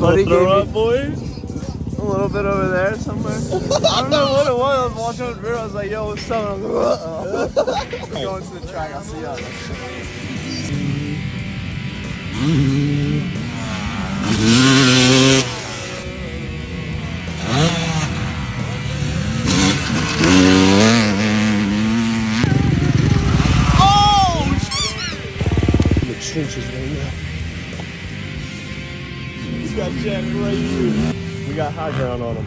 Buddy Throw gave up, me boys. a little bit over there somewhere. I don't know what it was. I was watching on the video. I was like, yo, what's up? I'm going to the track. I'll see y'all. Trenches right now. We got Jack right here. We got high ground on him.